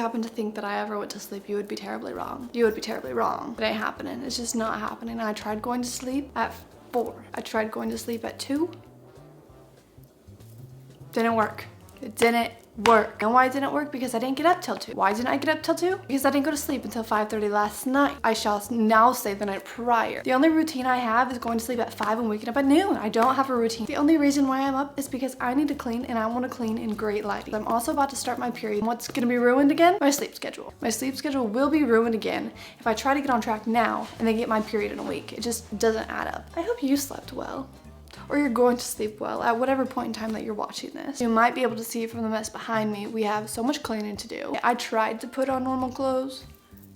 happen to think that I ever went to sleep, you would be terribly wrong. You would be terribly wrong. It ain't happening. It's just not happening. I tried going to sleep at 4. I tried going to sleep at 2. Didn't work. It didn't work. And why it didn't work? Because I didn't get up till 2. Why didn't I get up till 2? Because I didn't go to sleep until 5:30 last night. I shall now say the night prior. The only routine I have is going to sleep at 5 and waking up at noon. I don't have a routine. The only reason why I'm up is because I need to clean, and I want to clean in great lighting. I'm also about to start my period. What's going to be ruined again? My sleep schedule. My sleep schedule will be ruined again if I try to get on track now and then get my period in a week. It just doesn't add up. I hope you slept well. Or you're going to sleep well at whatever point in time that you're watching this. You might be able to see from the mess behind me, we have so much cleaning to do. I tried to put on normal clothes.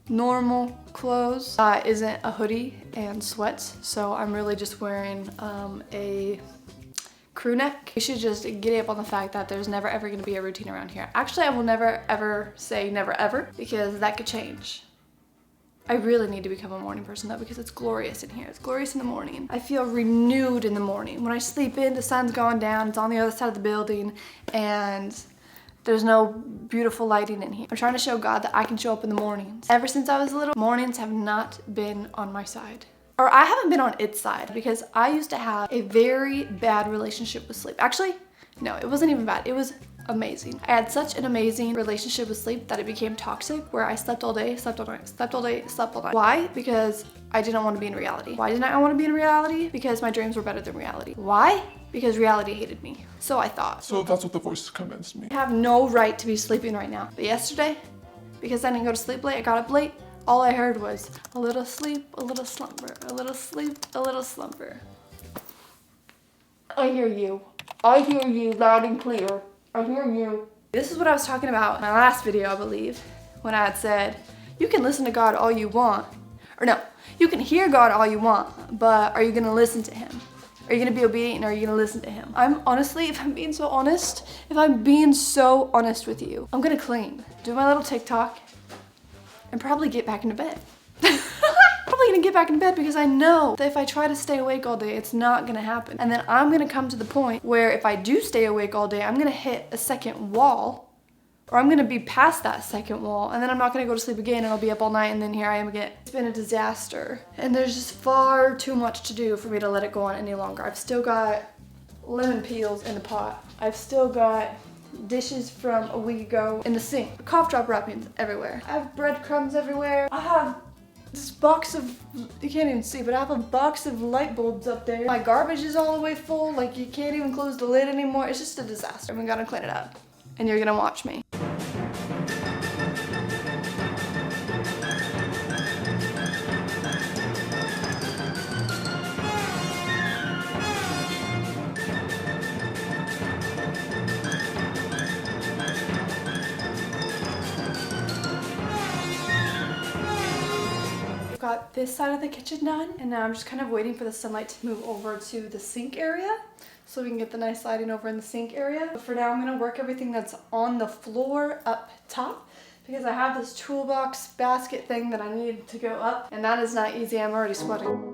Normal clothes isn't a hoodie and sweats, so I'm really just wearing a crew neck. You should just get up on the fact that there's never ever going to be a routine around here. Actually, I will never ever say never ever, because that could change. I really need to become a morning person though, because it's glorious in here. It's glorious in the morning. I feel renewed in the morning. When I sleep in, the sun's going down, it's on the other side of the building, and there's no beautiful lighting in here. I'm trying to show God that I can show up in the mornings. Ever since I was little, mornings have not been on my side. Or I haven't been on its side, because I used to have a very bad relationship with sleep. Actually, no, it wasn't even bad. It was amazing. I had such an amazing relationship with sleep that it became toxic, where I slept all day, slept all night, slept all day, slept all night. Why? Because I didn't want to be in reality. Why didn't I want to be in reality? Because my dreams were better than reality. Why? Because reality hated me. So I thought. So that's what the voices convinced me. I have no right to be sleeping right now. But yesterday, because I didn't go to sleep late, I got up late, all I heard was a little sleep, a little slumber, a little sleep, a little slumber. I hear you. I hear you loud and clear. I hear you. This is what I was talking about in my last video, I believe, when I had said, you can listen to God all you want. Or no, you can hear God all you want, but are you gonna listen to him? Are you gonna be obedient, or are you gonna listen to him? I'm honestly, if I'm being so honest with you, I'm gonna clean, do my little TikTok, and probably get back into bed. Probably gonna get back in bed, because I know that if I try to stay awake all day, it's not gonna happen. And then I'm gonna come to the point where if I do stay awake all day, I'm gonna hit a second wall, or I'm gonna be past that second wall, and then I'm not gonna go to sleep again, and I'll be up all night, and then here I am again. It's been a disaster, and there's just far too much to do for me to let it go on any longer. I've still got lemon peels in the pot. I've still got dishes from a week ago in the sink. Cough drop wrappings everywhere. I have breadcrumbs everywhere. I have this box of, you can't even see, but I have a box of light bulbs up there. My garbage is all the way full, like you can't even close the lid anymore. It's just a disaster. We gotta clean it up, and you're gonna watch me. Got this side of the kitchen done, and now I'm just kind of waiting for the sunlight to move over to the sink area so we can get the nice lighting over in the sink area. But for now, I'm gonna work everything that's on the floor up top, because I have this toolbox basket thing that I need to go up, and that is not easy. I'm already sweating.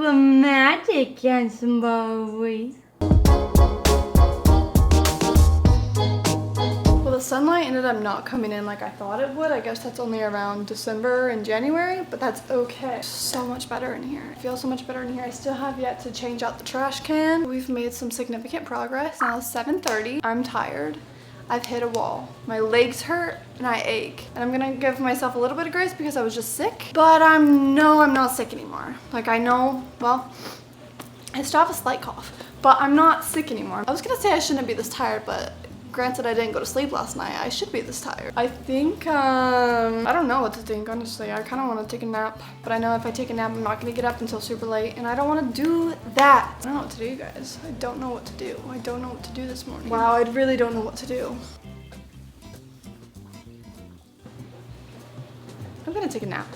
Magic, handsome boys. Well, the sunlight ended up not coming in like I thought it would. I guess that's only around December and January, but that's okay. So much better in here. I feel so much better in here. I still have yet to change out the trash can. We've made some significant progress. Now it's 7:30. I'm tired. I've hit a wall. My legs hurt and I ache. And I'm gonna give myself a little bit of grace because I was just sick. But I'm not sick anymore. Like I know, well, I still have a slight cough, but I'm not sick anymore. I was gonna say I shouldn't be this tired, but Granted, I didn't go to sleep last night. I should be this tired. I think, I don't know what to think, honestly. I kind of want to take a nap, but I know if I take a nap, I'm not going to get up until super late, and I don't want to do that. I don't know what to do, guys. I don't know what to do. I don't know what to do this morning. Wow, I really don't know what to do. I'm going to take a nap.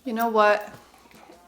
You know what?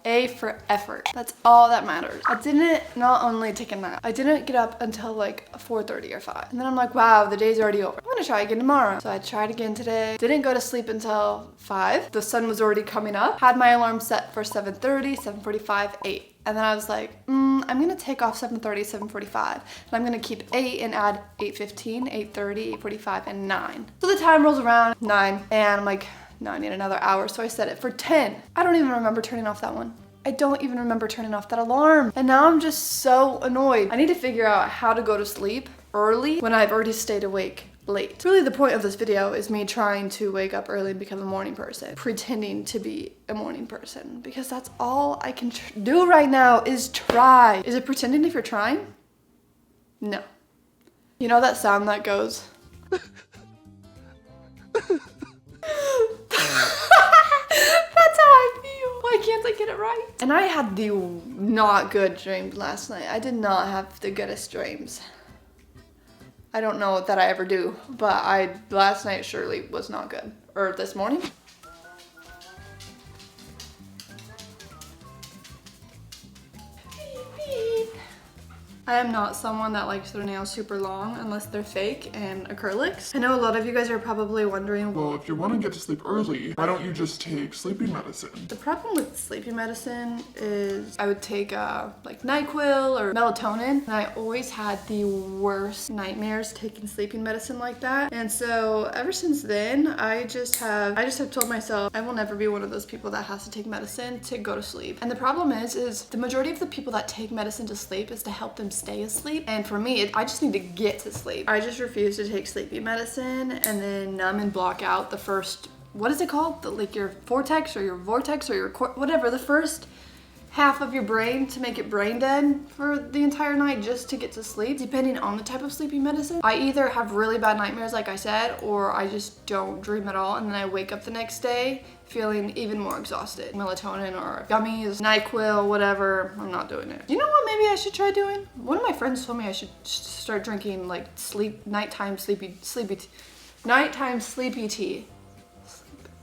A for effort. That's all that matters. I didn't not only take a nap, I didn't get up until like 4:30 or 5. And then I'm like, wow, the day's already over. I'm gonna try again tomorrow. So I tried again today. Didn't go to sleep until 5. The sun was already coming up. Had my alarm set for 7:30, 7:45, 8. And then I was like, I'm gonna take off 7:30, 7:45. And I'm gonna keep 8 and add 8:15, 8:30, 8:45, and 9. So the time rolls around, 9, and I'm like, no, I need another hour, so I set it for 10. I don't even remember turning off that one. I don't even remember turning off that alarm. And now I'm just so annoyed. I need to figure out how to go to sleep early when I've already stayed awake late. Really, the point of this video is me trying to wake up early and become a morning person. Pretending to be a morning person. Because that's all I can do right now is try. Is it pretending if you're trying? No. You know that sound that goes? That's how I feel. Why can't I get it right? And I had the not good dreams last night. I did not have the goodest dreams. I don't know that I ever do, but last night surely was not good. Or this morning. I am not someone that likes their nails super long unless they're fake and acrylics. I know a lot of you guys are probably wondering, Well, if you want to get to sleep early, why don't you just take sleeping medicine? the problem with sleeping medicine is I would take like NyQuil or melatonin, and I always had the worst nightmares taking sleeping medicine like that. And so ever since then, I just have told myself I will never be one of those people that has to take medicine to go to sleep. And the problem is the majority of the people that take medicine to sleep is to help them stay asleep. And for me, I just need to get to sleep. I just refuse to take sleeping medicine and then numb and block out the first, what is it called? Like your vortex or your whatever, the first half of your brain to make it brain dead for the entire night just to get to sleep, depending on the type of sleeping medicine. I either have really bad nightmares, like I said, or I just don't dream at all, and then I wake up the next day feeling even more exhausted. Melatonin or gummies, NyQuil, whatever, I'm not doing it. You know what maybe I should try doing? One of my friends told me I should start drinking like nighttime sleepy tea.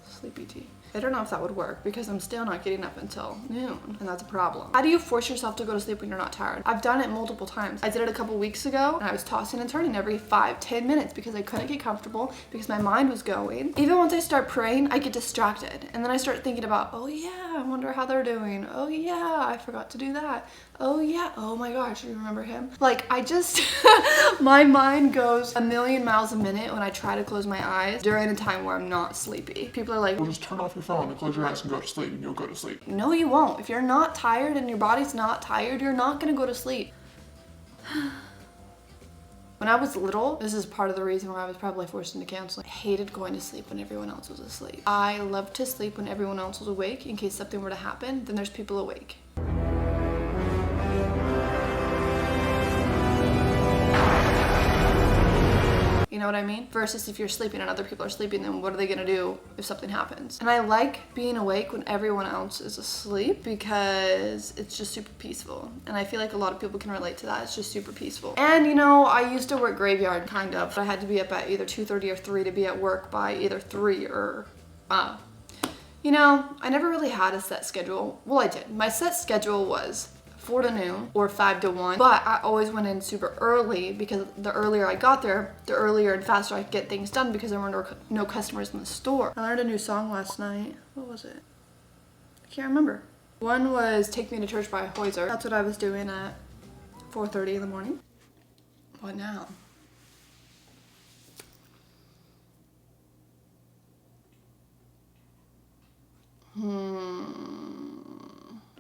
Sleepy tea. I don't know if that would work because I'm still not getting up until noon, and that's a problem. How do you force yourself to go to sleep when you're not tired? I've done it multiple times. I did it a couple weeks ago, and I was tossing and turning every 5-10 minutes because I couldn't get comfortable because my mind was going. Even once I start praying, I get distracted, and then I start thinking about, oh yeah, I wonder how they're doing. Oh yeah, I forgot to do that. Oh yeah, oh my gosh, you remember him? Like I just, my mind goes a million miles a minute when I try to close my eyes during a time where I'm not sleepy. People are like, Well, just turn off your phone and close your eyes and go to sleep, and you'll go to sleep. no, you won't. If you're not tired and your body's not tired, you're not gonna go to sleep. When I was little, this is part of the reason why I was probably forced into counseling. I hated going to sleep when everyone else was asleep. I loved to sleep when everyone else was awake in case something were to happen, then there's people awake. You know what I mean? Versus if you're sleeping and other people are sleeping, then what are they gonna do if something happens? And I like being awake when everyone else is asleep because it's just super peaceful. And I feel like a lot of people can relate to that. It's just super peaceful. And you know, I used to work graveyard, kind of. I had to be up at either 2:30 or 3 to be at work by either 3 or, you know, I never really had a set schedule. Well, I did. My set schedule was 4 to noon or 5 to 1, but I always went in super early because the earlier I got there, the earlier and faster I could get things done because there were no customers in the store. I learned a new song last night. What was it? I can't remember. One was Take Me to Church by Hoyser. That's what I was doing at 4:30 in the morning. What now?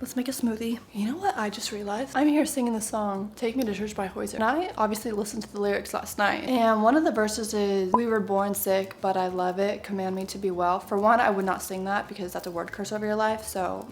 Let's make a smoothie. You know what I just realized? I'm here singing the song Take Me to Church by Hoyser. And I obviously listened to the lyrics last night. And one of the verses is, we were born sick, but I love it. Command me to be well. For one, I would not sing that because that's a word curse over your life. So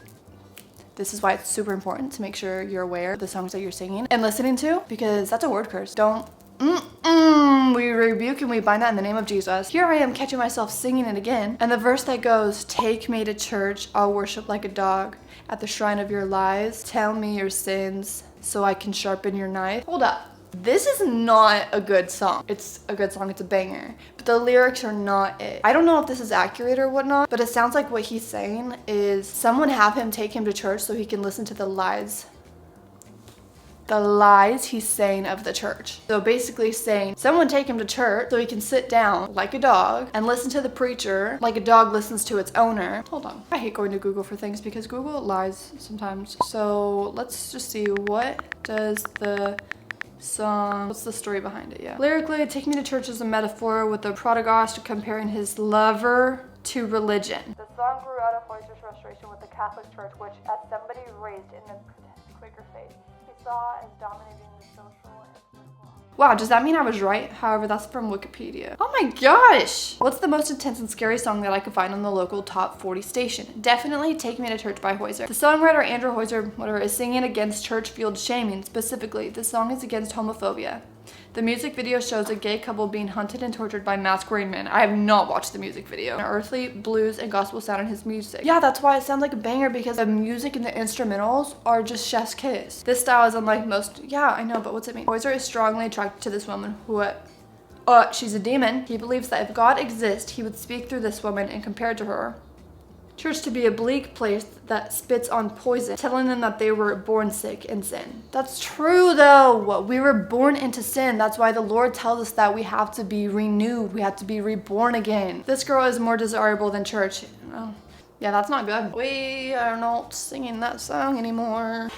this is why it's super important to make sure you're aware of the songs that you're singing and listening to, because that's a word curse. Don't we rebuke and we bind that in the name of Jesus. Here I am catching myself singing it again. And the verse that goes, take me to church, I'll worship like a dog at the shrine of your lies. Tell me your sins so I can sharpen your knife. Hold up. This is not a good song. It's a good song, it's a banger, but the lyrics are not it. I don't know if this is accurate or whatnot, but it sounds like what he's saying is someone have him take him to church so he can listen to the lies he's saying of the church. So basically saying, someone take him to church so he can sit down like a dog and listen to the preacher like a dog listens to its owner. Hold on. I hate going to Google for things because Google lies sometimes. So let's just see, what does the song, what's the story behind it? Yeah. Lyrically, Take Me to Church is a metaphor with the prodigalist comparing his lover to religion. The song grew out of Hoyser's frustration with the Catholic Church, which, as somebody raised in the Quaker faith, he saw as dominating the social and political. Wow, does that mean I was right? However, that's from Wikipedia. Oh my gosh! What's the most intense and scary song that I could find on the local top 40 station? Definitely Take Me to Church by Hoyser. The songwriter Andrew Hoyser, whatever, is singing against church-fueled shaming. Specifically, the song is against homophobia. The music video shows a gay couple being hunted and tortured by masquerade men. I have not watched the music video. An earthly blues and gospel sound in his music. Yeah, that's why it sounds like a banger, because the music and the instrumentals are just chef's kiss. This style is unlike most. Yeah, I know, but what's it mean? Hoyser is strongly attracted to this woman who, she's a demon. He believes that if God exists, he would speak through this woman and compare to her church to be a bleak place that spits on poison, telling them that they were born sick in sin. That's true though. We were born into sin. That's why the Lord tells us that we have to be renewed. We have to be reborn again. This girl is more desirable than church. Oh, yeah, that's not good. We are not singing that song anymore.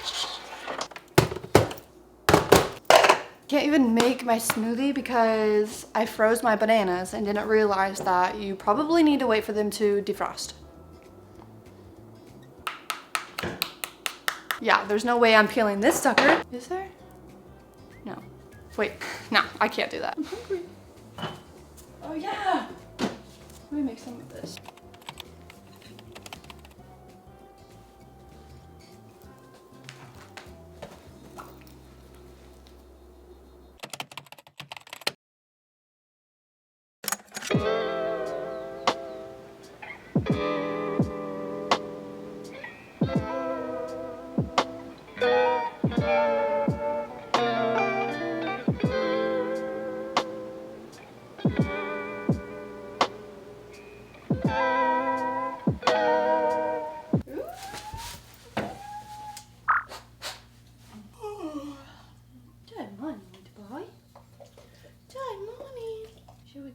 Can't even make my smoothie because I froze my bananas and didn't realize that you probably need to wait for them to defrost. Yeah, there's no way I'm peeling this sucker. Is there? No. Wait, no, I can't do that. I'm hungry. Oh yeah. Let me make some of this.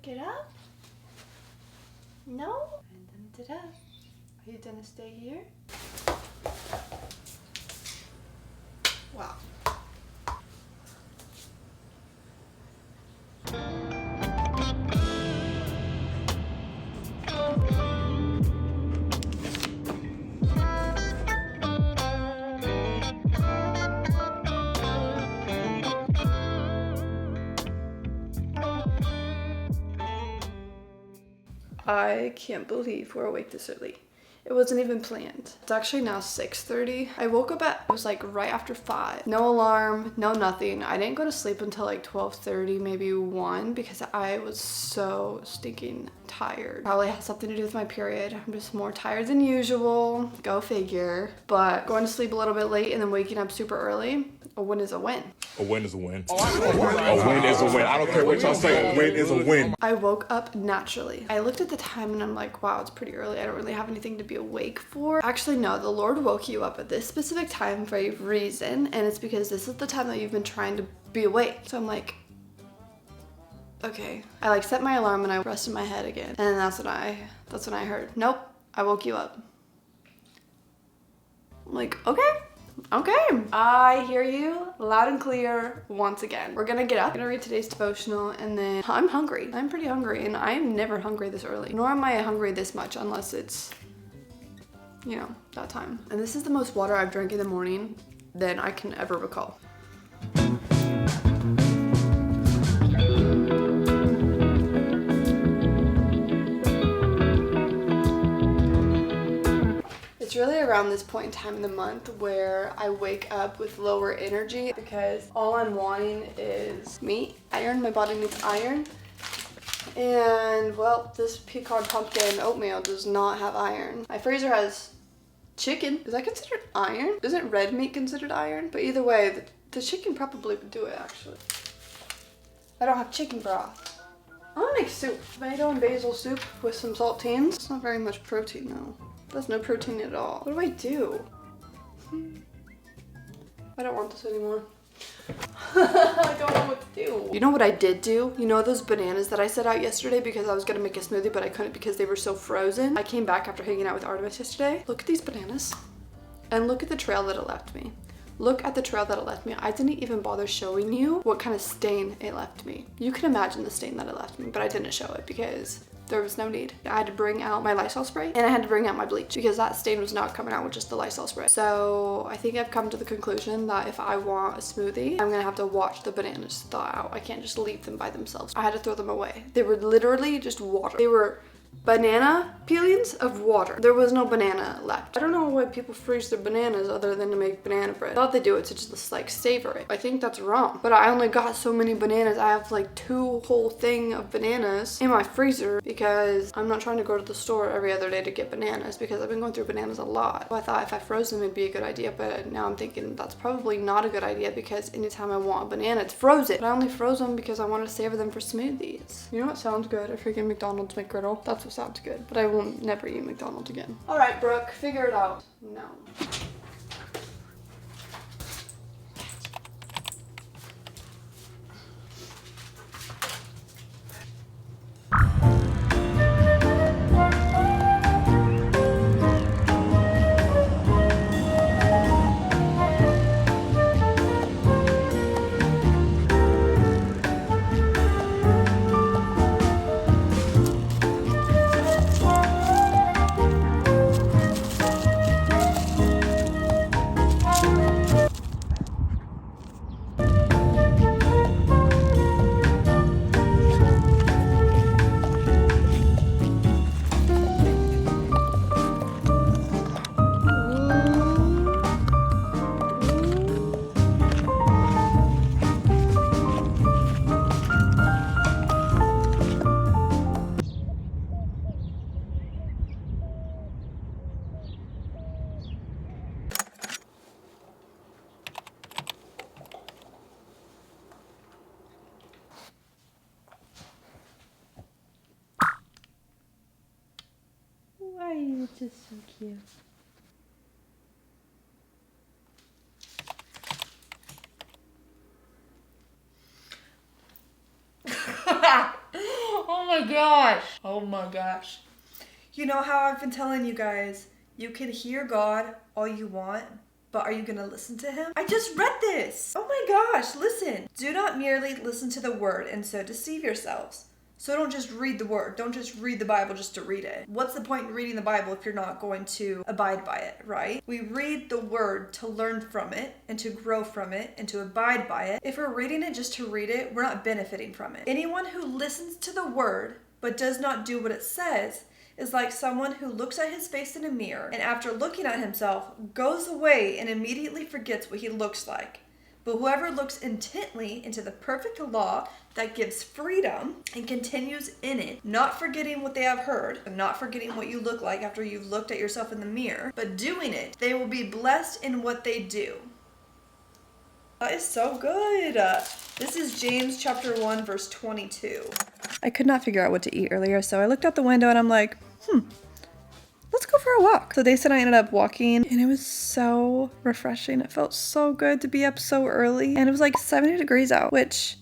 Get up? No? And then are you gonna stay here? Wow. I can't believe we're awake this early. It wasn't even planned. It's actually now 6:30. I woke up it was like right after 5. No alarm, no nothing. I didn't go to sleep until like 12:30, maybe 1, because I was so stinking tired. Probably has something to do with my period. I'm just more tired than usual. Go figure. But going to sleep a little bit late and then waking up super early, a win is a win. A win is a win. A win is a win. I don't care what y'all say. A win is a win. I woke up naturally. I looked at the time and I'm like, wow, it's pretty early. I don't really have anything to be awake for. Actually, no, the Lord woke you up at this specific time for a reason, and it's because this is the time that you've been trying to be awake. So I'm like, okay. I like set my alarm and I rested my head again. And that's when I heard, nope, I woke you up. I'm like, okay. I hear you loud and clear once again. We're gonna get up, gonna read today's devotional, and then I'm hungry. I'm pretty hungry, and I'm never hungry this early. Nor am I hungry this much unless it's you know, that time. And this is the most water I've drank in the morning than I can ever recall. It's really around this point in time in the month where I wake up with lower energy because all I'm wanting is meat, iron. My body needs iron. And well, this pecan pumpkin oatmeal does not have iron. My freezer has chicken. Is that considered iron? Isn't red meat considered iron? But either way, the chicken probably would do it actually. I don't have chicken broth. I'm gonna make soup. Tomato and basil soup with some saltines. It's not very much protein though. There's no protein at all. What do I do? I don't want this anymore. I don't know what to do. You know what I did do? You know those bananas that I set out yesterday because I was gonna make a smoothie but I couldn't because they were so frozen? I came back after hanging out with Artemis yesterday. Look at these bananas and look at the trail that it left me. Look at the trail that it left me. I didn't even bother showing you what kind of stain it left me. You can imagine the stain that it left me, but I didn't show it because there was no need. I had to bring out my Lysol spray and I had to bring out my bleach because that stain was not coming out with just the Lysol spray. So I think I've come to the conclusion that if I want a smoothie, I'm gonna have to watch the bananas thaw out. I can't just leave them by themselves. I had to throw them away. They were literally just water. They were banana peelings of water. There was no banana left. I don't know why people freeze their bananas other than to make banana bread. I thought they do it to just like savor it. I think that's wrong. But I only got so many bananas. I have like 2 whole thing of bananas in my freezer because I'm not trying to go to the store every other day to get bananas because I've been going through bananas a lot. So I thought if I froze them it'd be a good idea, but now I'm thinking that's probably not a good idea because anytime I want a banana it's frozen. But I only froze them because I want to savor them for smoothies. You know what sounds good? A freaking McDonald's McGriddle. That's what sounds good, but I will never eat McDonald's again. All right, Brooke, figure it out. No. Why are you just so cute? Oh my gosh. Oh my gosh. You know how I've been telling you guys, you can hear God all you want, but are you gonna listen to him? I just read this. Oh my gosh, listen. Do not merely listen to the word and so deceive yourselves. So don't just read the word. Don't just read the Bible just to read it. What's the point in reading the Bible if you're not going to abide by it, right? We read the word to learn from it and to grow from it and to abide by it. If we're reading it just to read it, we're not benefiting from it. Anyone who listens to the word but does not do what it says is like someone who looks at his face in a mirror and after looking at himself goes away and immediately forgets what he looks like. But whoever looks intently into the perfect law that gives freedom and continues in it, not forgetting what they have heard, and not forgetting what you look like after you've looked at yourself in the mirror, but doing it, they will be blessed in what they do. That is so good. This is James chapter 1, verse 22. I could not figure out what to eat earlier, so I looked out the window and I'm like, let's go for a walk. So Dace and I ended up walking and it was so refreshing. It felt so good to be up so early. And it was like 70 degrees out, which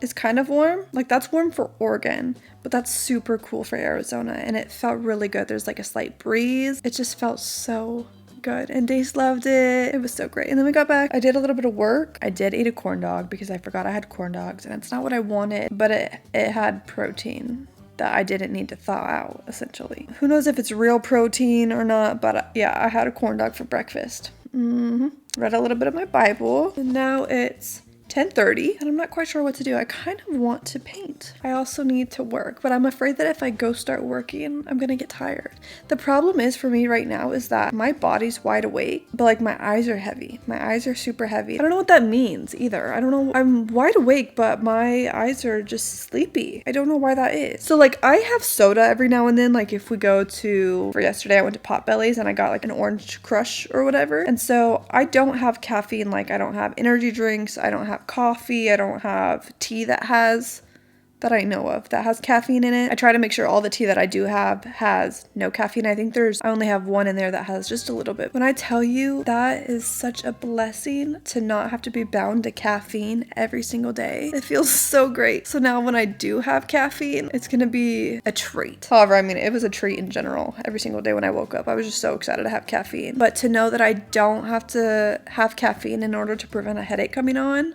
is kind of warm. Like that's warm for Oregon, but that's super cool for Arizona. And it felt really good. There's like a slight breeze. It just felt so good. And Dace loved it. It was so great. And then we got back. I did a little bit of work. I did eat a corn dog because I forgot I had corn dogs and it's not what I wanted, but it had protein. that I didn't need to thaw out, essentially. Who knows if it's real protein or not, but yeah, I had a corn dog for breakfast. Read a little bit of my Bible, and now it's 10:30 and I'm not quite sure what to do. I kind of want to paint. I also need to work, but I'm afraid that if I go start working, I'm gonna get tired. The problem is for me right now is that my body's wide awake, but like my eyes are heavy. My eyes are super heavy. I don't know what that means either. I don't know. I'm wide awake, but my eyes are just sleepy. I don't know why that is. So like I have soda every now and then. Like if we go to, for yesterday I went to Potbelly's and I got like an orange crush or whatever. And so I don't have caffeine. Like I don't have energy drinks. I don't have coffee. I don't have tea that I know of that has caffeine in it. I try to make sure all the tea that I do have has no caffeine. I think I only have one in there that has just a little bit. When I tell you that is such a blessing to not have to be bound to caffeine every single day. It feels so great. So now when I do have caffeine, it's gonna be a treat. However, I mean, it was a treat in general. Every single day when I woke up, I was just so excited to have caffeine. But to know that I don't have to have caffeine in order to prevent a headache coming on,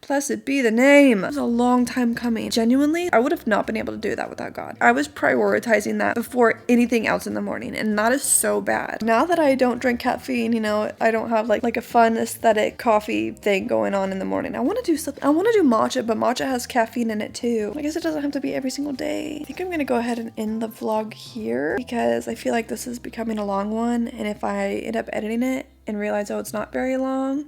blessed be the name. It was a long time coming. Genuinely, I would have not been able to do that without God. I was prioritizing that before anything else in the morning, and that is so bad. Now that I don't drink caffeine, you know, I don't have like a fun aesthetic coffee thing going on in the morning. I want to do something. I want to do matcha, but matcha has caffeine in it too. I guess it doesn't have to be every single day. I think I'm gonna go ahead and end the vlog here because I feel like this is becoming a long one, and if I end up editing it and realize, oh, it's not very long,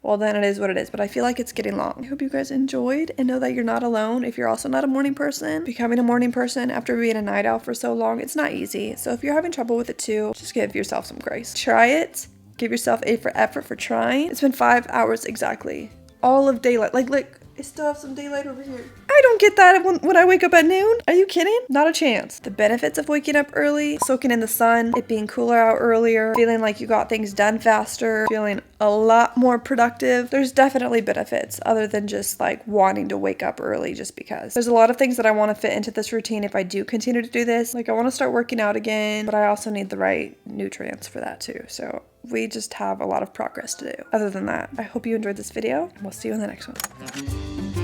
well, then it is what it is, but I feel like it's getting long. I hope you guys enjoyed and know that you're not alone. If you're also not a morning person, becoming a morning person after being a night owl for so long, it's not easy. So if you're having trouble with it too, just give yourself some grace. Try it. Give yourself A for effort for trying. It's been 5 hours exactly. All of daylight. Like, I still have some daylight over here. I don't get that when I wake up at noon. Are you kidding? Not a chance. The benefits of waking up early, soaking in the sun, it being cooler out earlier, feeling like you got things done faster, feeling a lot more productive. There's definitely benefits other than just like wanting to wake up early just because. There's a lot of things that I want to fit into this routine if I do continue to do this. Like I want to start working out again, but I also need the right nutrients for that too. So we just have a lot of progress to do. Other than that, I hope you enjoyed this video and we'll see you in the next one.